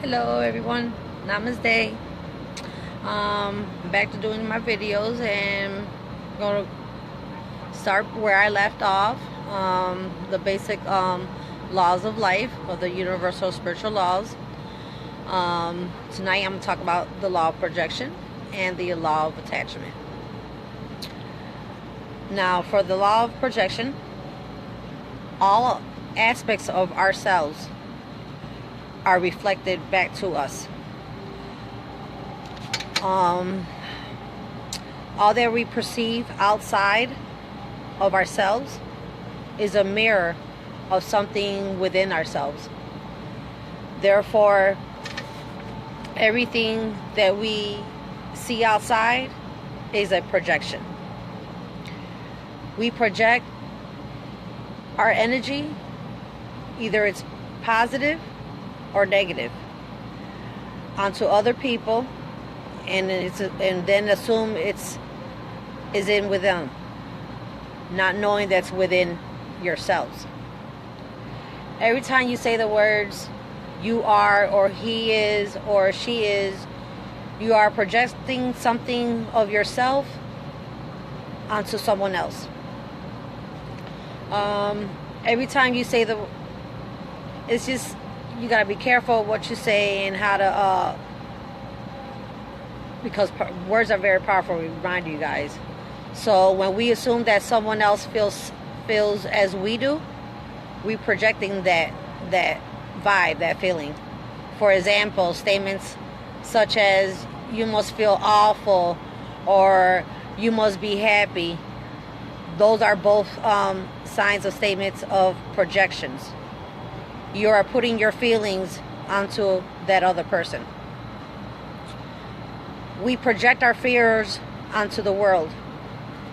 Hello everyone, Namaste. Back to doing my videos and gonna start where I left off. The basic laws of life, or the universal spiritual laws. Tonight I'm gonna talk about the law of projection and the law of attachment. Now, for the law of projection, all aspects of ourselves are reflected back to us. All that we perceive outside of ourselves is a mirror of something within ourselves. Therefore, everything that we see outside is a projection. We project our energy, either it's positive or negative, onto other people, and then assume is in with them, not knowing that's within yourselves. Every time you say the words "you are," or "he is," or "she is," you are projecting something of yourself onto someone else. Every time you say it's just, you gotta be careful what you say and how to, because words are very powerful. We remind you guys. So when we assume that someone else feels as we do, we projecting that vibe, that feeling. For example, statements such as "you must feel awful" or "you must be happy." Those are both signs of statements of projections. You are putting your feelings onto that other person. We project our fears onto the world.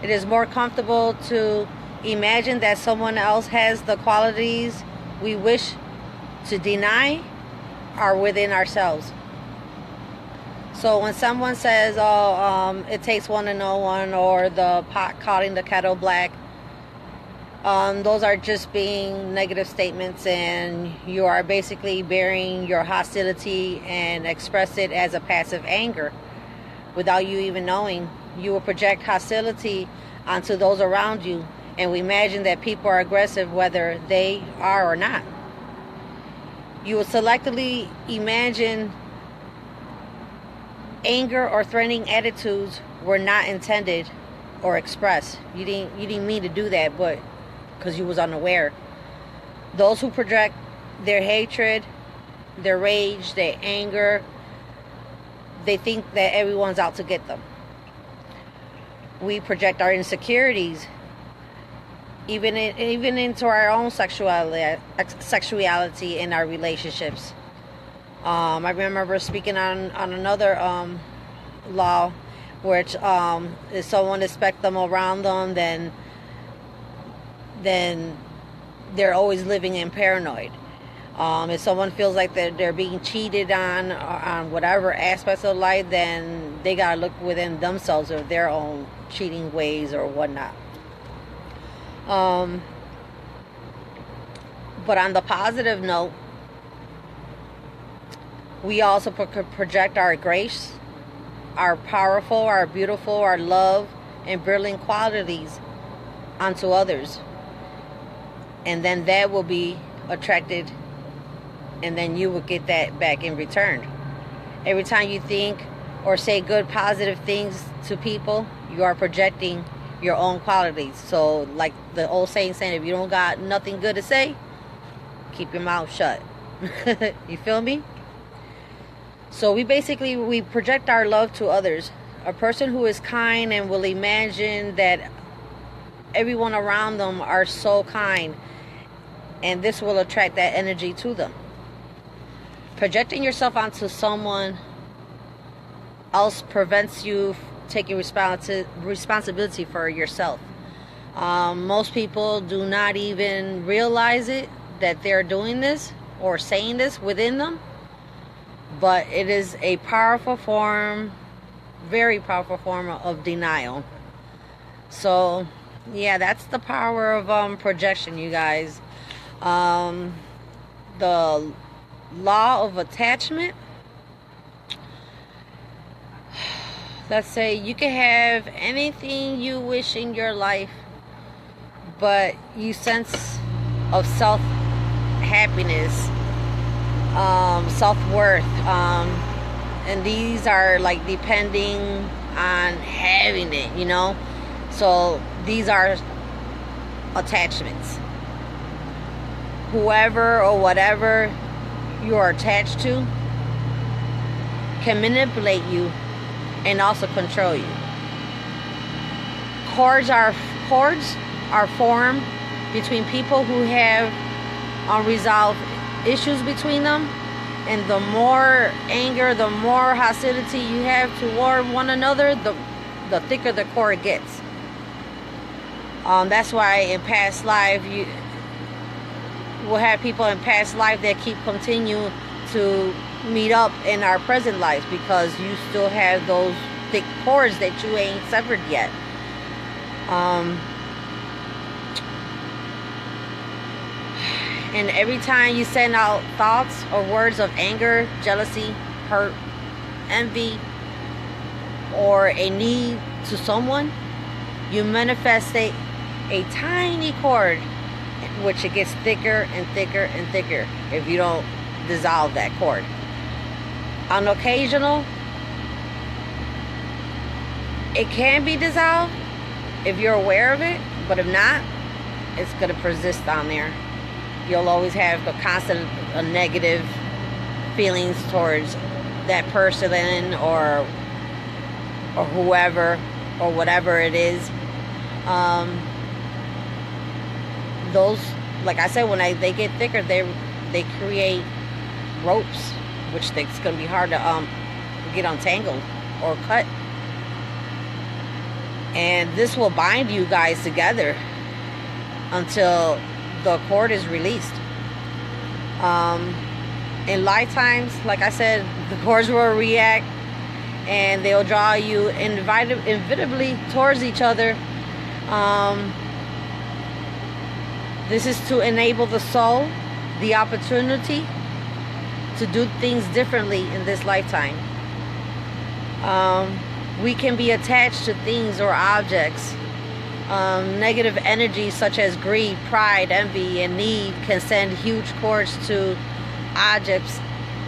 It is more comfortable to imagine that someone else has the qualities we wish to deny are within ourselves. So when someone says, it takes one to know one, or the pot calling the kettle black, those are just being negative statements, and you are basically bearing your hostility and express it as a passive anger without you even knowing. You will project hostility onto those around you, and we imagine that people are aggressive whether they are or not. You will selectively imagine anger or threatening attitudes were not intended or expressed. You didn't mean to do that, but because you was unaware. Those who project their hatred, their rage, their anger, they think that everyone's out to get them. We project our insecurities, even into our own sexuality in our relationships. I remember speaking on another law, which if someone expects them around them, then they're always living in paranoid. If someone feels like they're being cheated on whatever aspects of life, then they gotta look within themselves of their own cheating ways or whatnot. But on the positive note, we also project our grace, our powerful, our beautiful, our love, and brilliant qualities onto others. And then that will be attracted, and then you will get that back in return. Every time you think or say good, positive things to people, you are projecting your own qualities. So, like the old saying, if you don't got nothing good to say, keep your mouth shut. You feel me? So we project our love to others. A person who is kind and will imagine that everyone around them are so kind, and this will attract that energy to them. Projecting yourself onto someone else prevents you taking responsibility for yourself. Most people do not even realize that they're doing this or saying this within them, but it is a powerful form, very powerful form of denial. So yeah, that's the power of projection, you guys. The law of attachment, let's say you can have anything you wish in your life, but you sense of self-happiness, self-worth, and these are like depending on having it, you know. So these are attachments. Whoever or whatever you are attached to can manipulate you and also control you. Cords are formed between people who have unresolved issues between them, and the more anger, the more hostility you have toward one another, the thicker the cord gets. That's why in past life you will have people in past life that continue to meet up in our present lives, because you still have those thick cords that you ain't severed yet. And every time you send out thoughts or words of anger, jealousy, hurt, envy, or a need to someone, you manifest a tiny cord, which it gets thicker and thicker and thicker if you don't dissolve that cord. On occasional, it can be dissolved if you're aware of it, but if not, it's going to persist on there. You'll always have the constant negative feelings towards that person or whoever or whatever it is. Those, like I said, when they get thicker, they create ropes, which it's going to be hard to get untangled or cut. And this will bind you guys together until the cord is released. In lifetimes, like I said, the cords will react and they'll draw you inevitably towards each other. This is to enable the soul the opportunity to do things differently in this lifetime. We can be attached to things or objects. Negative energy such as greed, pride, envy, and need can send huge cords to objects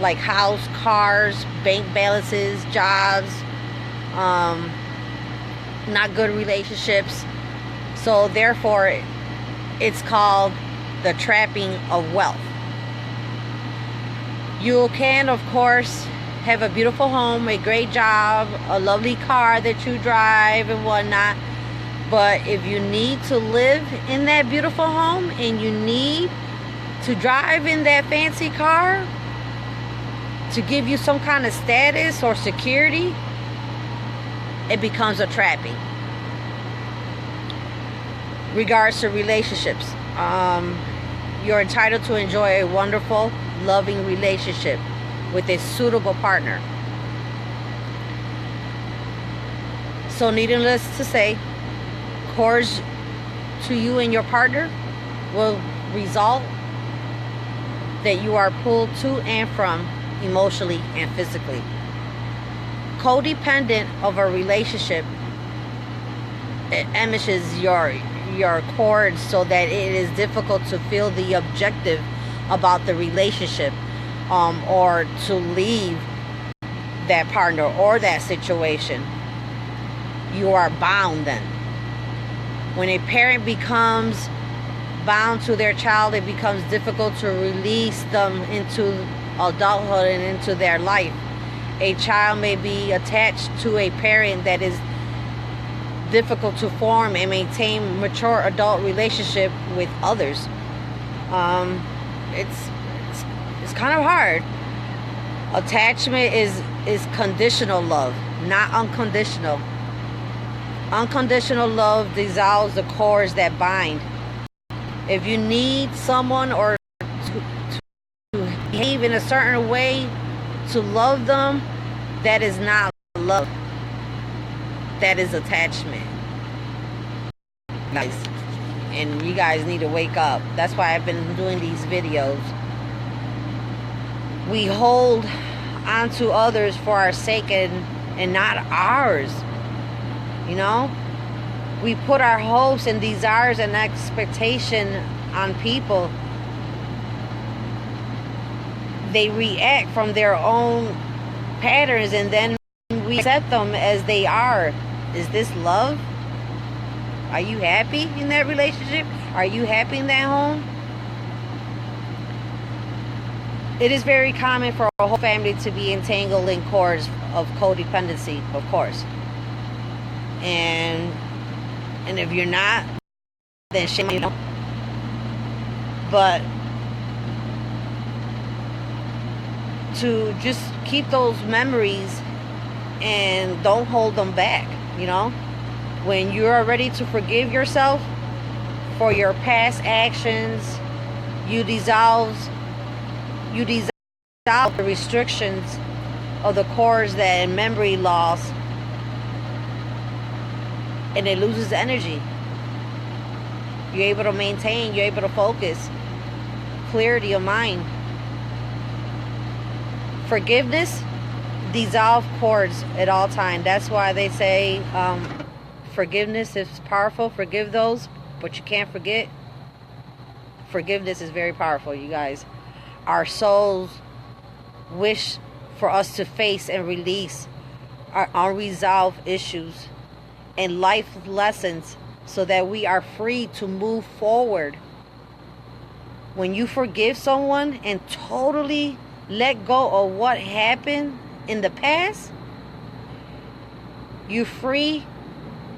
like house, cars, bank balances, jobs, not good relationships. So therefore, it's called the trapping of wealth. You can, of course, have a beautiful home, a great job, a lovely car that you drive and whatnot. But if you need to live in that beautiful home and you need to drive in that fancy car to give you some kind of status or security, it becomes a trapping. Regards to relationships, you're entitled to enjoy a wonderful, loving relationship with a suitable partner. So needless to say, cords to you and your partner will result that you are pulled to and from emotionally and physically. Codependent of a relationship, it damages your cords so that it is difficult to feel the objective about the relationship, or to leave that partner or that situation. You are bound then. When a parent becomes bound to their child, it becomes difficult to release them into adulthood and into their life. A child may be attached to a parent that is difficult to form and maintain mature adult relationship with others. It's kind of hard. Attachment is conditional love, not unconditional. Unconditional love dissolves the cords that bind. If you need someone or to behave in a certain way to love them, that is not love. That is attachment. Guys, and you guys need to wake up. That's why I've been doing these videos. We hold onto others for our sake and not ours. You know? We put our hopes and desires and expectation on people. They react from their own patterns, and then we accept them as they are. Is this love? Are you happy in that relationship? Are you happy in that home? It is very common for a whole family to be entangled in cords of codependency, of course. And if you're not, then shame on you. But to just keep those memories and don't hold them back, you know? When you are ready to forgive yourself for your past actions, you dissolve the restrictions of the cords that memory loss, and it loses energy. You're able to maintain, you're able to focus, clarity of mind. Forgiveness dissolve cords at all times. That's why they say forgiveness is powerful. Forgive those, but you can't forget. Forgiveness is very powerful, you guys. Our souls wish for us to face and release our unresolved issues and life lessons so that we are free to move forward. When you forgive someone and totally let go of what happened in the past, you free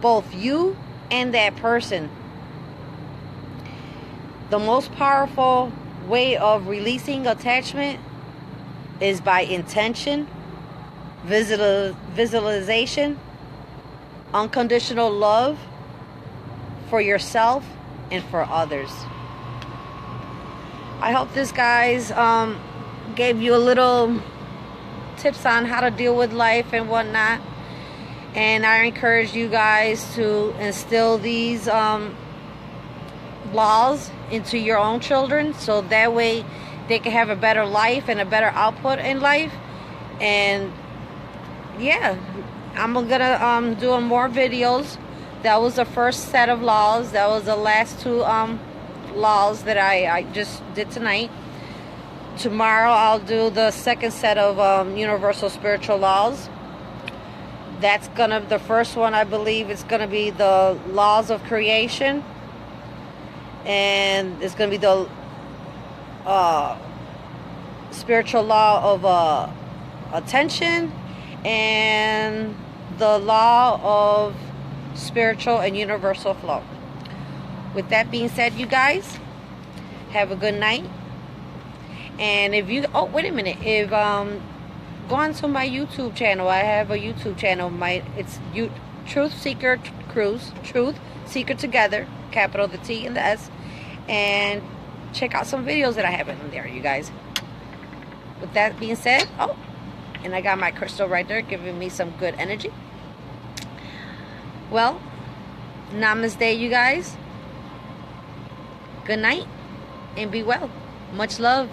both you and that person. The most powerful way of releasing attachment is by intention, visualization, unconditional love for yourself and for others. I hope this, guys, gave you a little tips on how to deal with life and whatnot. And I encourage you guys to instill these laws into your own children, so that way they can have a better life and a better output in life. And yeah, I'm gonna do more videos. That was the first set of laws. That was the last two laws that I just did tonight. Tomorrow I'll do the second set of universal spiritual laws. That's the first one, I believe, is gonna be the laws of creation, and it's gonna be the spiritual law of attention, and the law of spiritual and universal flow. With that being said, you guys, have a good night. And if you, oh, wait a minute, if go on to my YouTube channel. I have a YouTube channel. It's Truth Seeker Cruise, Truth Seeker Together, capital the T and the S, and check out some videos that I have in there, you guys. With that being said, oh, and I got my crystal right there giving me some good energy. Well, namaste, you guys. Good night and be well. Much love.